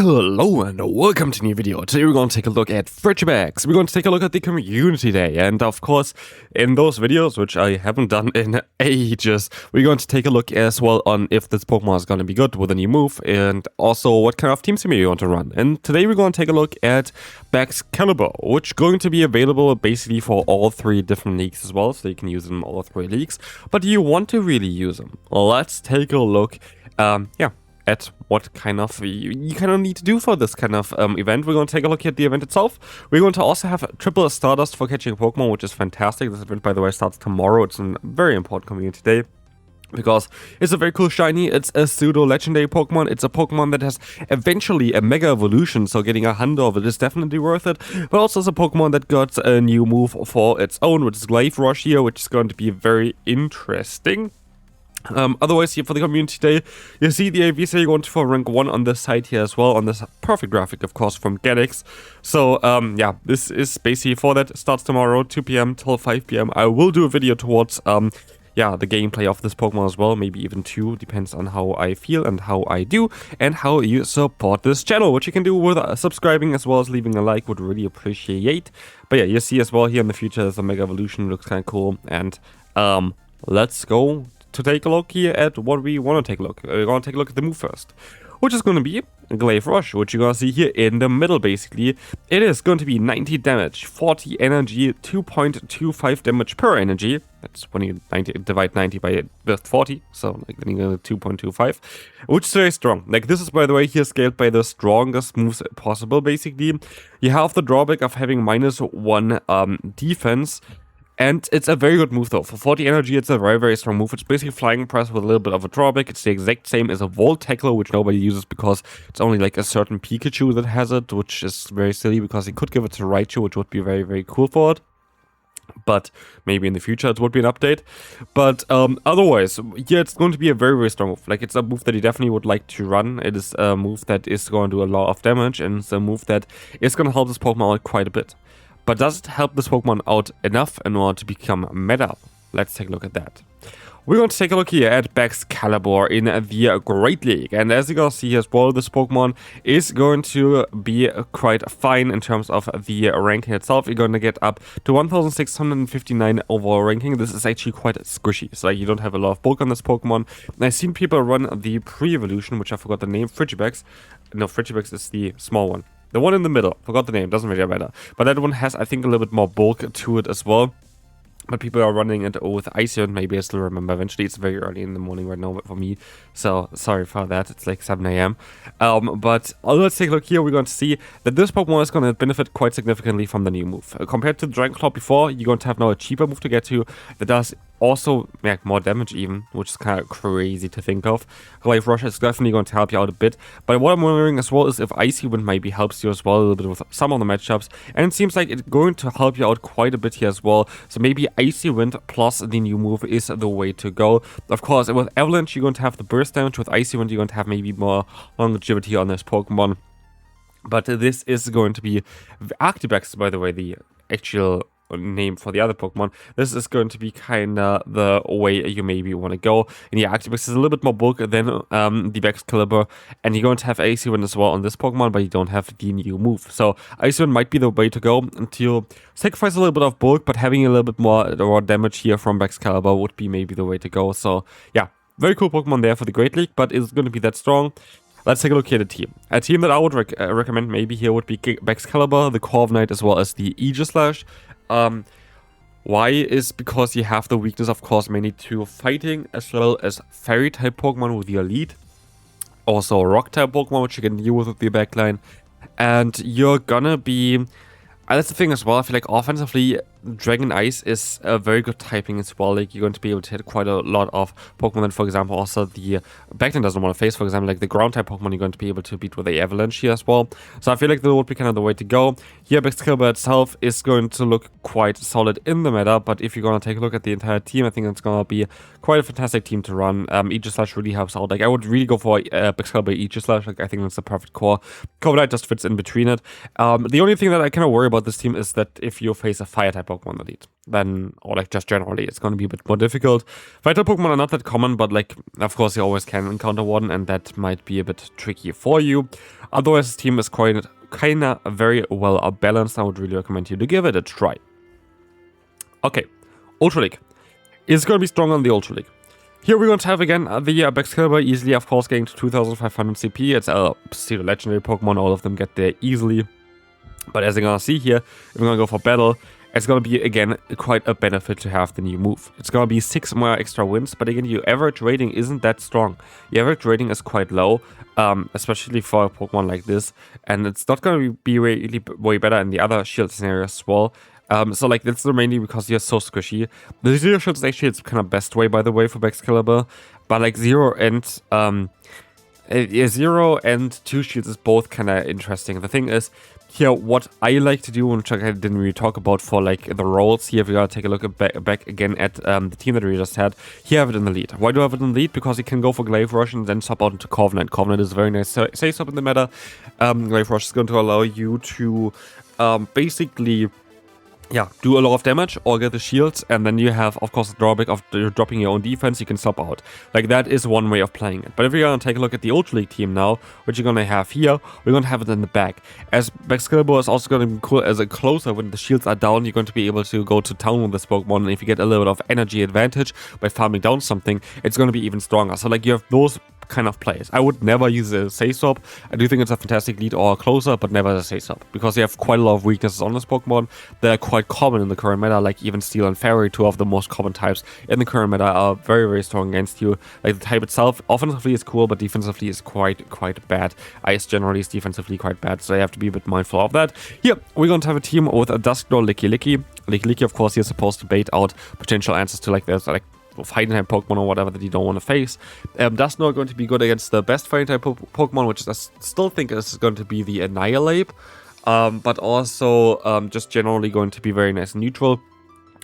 Hello and welcome to a new video. Today we're going to take a look at frigibax. We're going to take a look at the community day, and of course in those videos, which I haven't done in ages, we're going to take a look as well on if this Pokemon is going to be good with a new move, and also what kind of teams you want to run. And today we're going to take a look at Baxcalibur, which is going to be available basically for all three different leagues as well, so you can use them in all three leagues. But do you want to really use them? Well, let's take a look. At what kind of you kind of need to do for this kind of event. We're going to take a look at the event itself. We're going to also have triple Stardust for catching Pokemon, which is fantastic. This event, by the way, starts tomorrow. It's a very important community day because it's a very cool shiny. It's a pseudo legendary Pokemon. It's a Pokemon that has eventually a mega evolution, so getting 100 of it is definitely worth it. But also it's a Pokemon that got a new move for its own, which is Glaive Rush here, which is going to be very interesting. Otherwise, here for the community day, you see the AVs are going for rank 1 on this side here as well, on this perfect graphic, of course, from Cday. So, yeah, this is basically for that. It starts tomorrow, 2 p.m. till 5 p.m. I will do a video towards, yeah, the gameplay of this Pokemon as well, maybe even 2, depends on how I feel and how I do, and how you support this channel, which you can do with subscribing as well as leaving a like, would really appreciate. But yeah, you see as well here in the future, there's a Mega Evolution, looks kind of cool, and let's go to take a look here at what we want to take a look. We're going to take a look at the move first, which is going to be Glaive Rush, which you're going to see here in the middle, basically. It is going to be 90 damage, 40 energy, 2.25 damage per energy. That's when you divide 90 by with 40, so like then you get 2.25, which is very strong. Like, this is, by the way, here scaled by the strongest moves possible, basically. You have the drawback of having -1 defense. And it's a very good move though. For 40 energy, it's a very, very strong move. It's basically Flying Press with a little bit of a drawback. It's the exact same as a Volt Tackle, which nobody uses because it's only like a certain Pikachu that has it, which is very silly because he could give it to Raichu, which would be very, very cool for it. But maybe in the future it would be an update. But otherwise, yeah, it's going to be a very, very strong move. Like, it's a move that you definitely would like to run. It is a move that is going to do a lot of damage, and it's a move that is going to help this Pokemon out quite a bit. But does it help this Pokemon out enough in order to become meta? Let's take a look at that. We're going to take a look here at Baxcalibur in the Great League. And as you can see as well, this Pokemon is going to be quite fine in terms of the ranking itself. You're going to get up to 1659 overall ranking. This is actually quite squishy. So you don't have a lot of bulk on this Pokemon. And I've seen people run the pre-evolution, which I forgot the name, frigibax. No, frigibax is the small one. The one in the middle, forgot the name, doesn't really matter. But that one has, I think, a little bit more bulk to it as well. But people are running it with Icy, and maybe I still remember eventually. It's very early in the morning right now for me, so sorry for that. It's like 7 a.m. But let's take a look here. We're going to see that this Pokemon is going to benefit quite significantly from the new move. Compared to the Dragon Claw before, you're going to have now a cheaper move to get to that does also make more damage even, which is kind of crazy to think of. Glaive Rush is definitely going to help you out a bit. But what I'm wondering as well is if Icy Wind maybe helps you as well a little bit with some of the matchups. And it seems like it's going to help you out quite a bit here as well. So maybe Icy Wind plus the new move is the way to go. Of course, with Avalanche, you're going to have the burst damage. With Icy Wind, you're going to have maybe more longevity on this Pokemon. But this is going to be Arctibax, by the way, the actual name for the other Pokemon. This is going to be kind of the way you maybe want to go. And yeah, Arctibax is a little bit more bulk than the Baxcalibur, and you're going to have Icy Wind as well on this Pokemon, but you don't have the new move. So Icy Wind might be the way to go until sacrifice a little bit of bulk, but having a little bit more damage here from Baxcalibur would be maybe the way to go. So yeah, very cool Pokemon there for the Great League, but is it going to be that strong? Let's take a look here at the team. A team that I would recommend maybe here would be Baxcalibur, the Corviknight, as well as the Aegislash. Why is because you have the weakness, of course, mainly to fighting as well as fairy type Pokemon with your lead. Also rock type Pokemon, which you can deal with the backline. And you're gonna be... that's the thing as well. I feel like offensively, Dragon Ice is a very good typing as well. Like, you're going to be able to hit quite a lot of Pokemon that, for example, also the backline doesn't want to face. For example, like the ground type Pokemon, you're going to be able to beat with the Avalanche here as well. So I feel like that would be kind of the way to go. Here, Baxcalibur itself is going to look quite solid in the meta, but if you're going to take a look at the entire team, I think it's going to be quite a fantastic team to run. Aegislash really helps out. Like, I would really go for Baxcalibur Aegislash. Like, I think that's the perfect core. Corviknight just fits in between it. The only thing that I kind of worry about this team is that if you face a fire type Pokemon in the lead. Then, or like just generally, it's going to be a bit more difficult. Fighter Pokemon are not that common, but like, of course, you always can encounter one, and that might be a bit tricky for you. Otherwise, this team is quite kinda very well balanced. I would really recommend you to give it a try. Okay, Ultra League. It's going to be strong on the Ultra League. Here we're going to have again the Baxcalibur, easily of course getting to 2500 CP. It's a pseudo legendary Pokemon, all of them get there easily. But as you're going to see here, if we're going to go for battle, it's going to be again quite a benefit to have the new move. It's going to be 6 more extra wins, but again your average rating isn't that strong. Your average rating is quite low, especially for a Pokemon like this, and it's not going to be really way better in the other shield scenarios as well. So like that's mainly because you're so squishy. The zero shield is actually its kind of best way, by the way, for Baxcalibur. But like 0 and 2 shields is both kind of interesting. The thing is, here what I like to do, which I didn't really talk about for like the roles here, if you gotta take a look back again at the team that we just had, here I have it in the lead. Why do I have it in the lead? Because you can go for Glaive Rush and then swap out into Covenant. Covenant is a very nice say swap in the meta. Glaive Rush is going to allow you to basically do a lot of damage or get the shields, and then you have, of course, the drawback of dropping your own defense. You can swap out. Like, that is one way of playing it. But if you're going to take a look at the Ultra League team now, which you're going to have here, we're going to have it in the back. As Baxcalibur is also going to be cool as a closer. When the shields are down, you're going to be able to go to town with this Pokemon, and if you get a little bit of energy advantage by farming down something, it's going to be even stronger. So, like, you have those kind of plays. I would never use a say swap. I do think it's a fantastic lead or a closer, but never a say swap, because you have quite a lot of weaknesses on this Pokemon that are quite common in the current meta. Like even Steel and Fairy, 2 of the most common types in the current meta, are very, very strong against you. Like the type itself, offensively is cool, but defensively is quite bad. Ice generally is defensively quite bad, so you have to be a bit mindful of that. Here, we're going to have a team with a Dusknoir, Licky. Licky, of course, you're supposed to bait out potential answers to like this, like fighting type Pokemon or whatever that you don't want to face. Dusknoir going to be good against the best fighting type Pokemon, which I still think is going to be the Annihilate, but also just generally going to be very nice and neutral.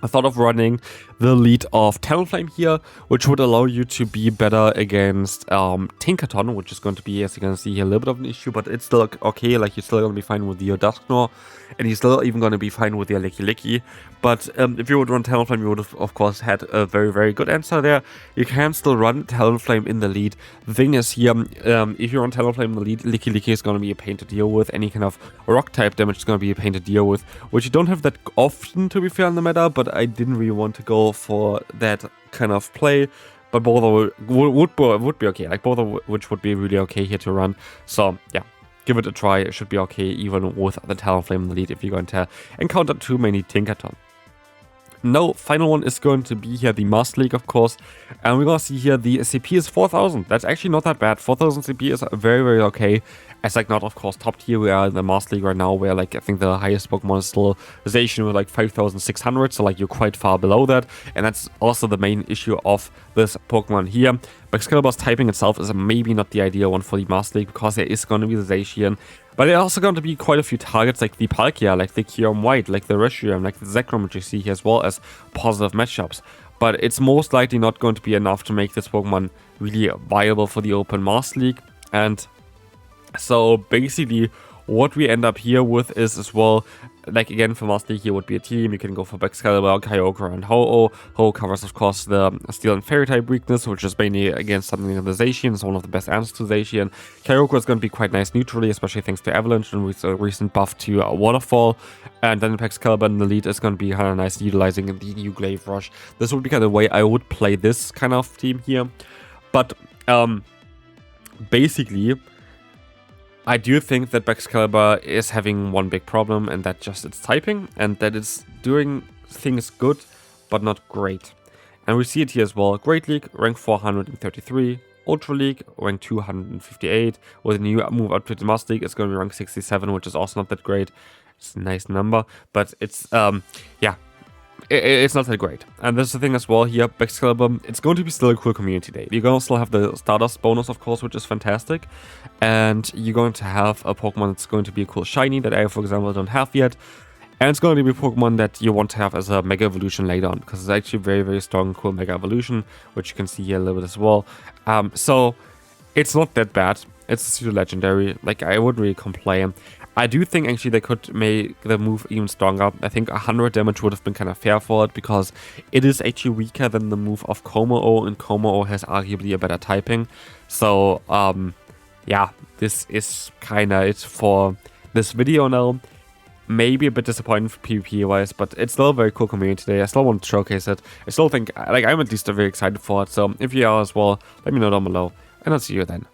I thought of running the lead of Talonflame here, which would allow you to be better against Tinkaton, which is going to be, as you can see here, a little bit of an issue, but it's still okay. Like, you're still going to be fine with your Dusknoir, and you're still even going to be fine with your Licky. But if you would run Talonflame, you would have, of course, had a very, very good answer there. You can still run Talonflame in the lead. The thing is here, if you run Talonflame in the lead, Licky is going to be a pain to deal with. Any kind of rock-type damage is going to be a pain to deal with, which you don't have that often, to be fair, in the meta, but I didn't really want to go for that kind of play. But both would be okay, like both of which would be really okay here to run. So, yeah. Give it a try, it should be okay even with the Talonflame in the lead if you're going to encounter too many Tinkaton. Now, final one is going to be here the Master League, of course, and we're going to see here the CP is 4000. That's actually not that bad. 4000 CP is very, very okay. It's like not, of course, top tier. We are in the Master League right now, where like I think the highest Pokemon is still Zacian with like 5600, so like you're quite far below that, and that's also the main issue of this Pokemon here. Baxcalibur's typing itself is maybe not the ideal one for the Master League, because there is going to be the Zacian, but there are also going to be quite a few targets like the Palkia, like the Kyurem White, like the Reshiram, like the Zekrom, which you see here, as well as positive matchups. But it's most likely not going to be enough to make this Pokemon really viable for the Open Master League. And so basically what we end up here with is as well, like again for Master League here would be a team. You can go for Baxcalibur, Kyogre, and Ho-Oh. Ho-Oh covers of course the Steel and Fairy type weakness, which is mainly against something in the Zacian. It's one of the best answers to Zacian. Kyogre is going to be quite nice neutrally, especially thanks to Avalanche and with a recent buff to Waterfall. And then Baxcalibur in the lead is going to be kind of nice, utilizing the new Glaive Rush. This would be kind of the way I would play this kind of team here. But basically, I do think that Baxcalibur is having one big problem, and that's just its typing, and that it's doing things good, but not great. And we see it here as well. Great League, rank 433. Ultra League, rank 258. With a new move up to the Master League, it's going to be rank 67, which is also not that great. It's a nice number, but it's, yeah. It's not that great. And there's the thing as well here, Baxcalibur, it's going to be still a cool community day. You're going to still have the Stardust bonus, of course, which is fantastic. And you're going to have a Pokemon that's going to be a cool shiny that I, for example, don't have yet. And it's going to be a Pokemon that you want to have as a Mega Evolution later on, because it's actually very, very strong, cool Mega Evolution, which you can see here a little bit as well. So it's not that bad. It's a pseudo legendary. Like, I would really complain. I do think actually they could make the move even stronger. I think 100 damage would have been kind of fair for it, because it is actually weaker than the move of Como-O, and Como-O has arguably a better typing. So, yeah, this is kind of it for this video now. Maybe a bit disappointing for PvP wise, but it's still a very cool community today. I still want to showcase it. I still think, like, I'm at least very excited for it. So if you are as well, let me know down below, and I'll see you then.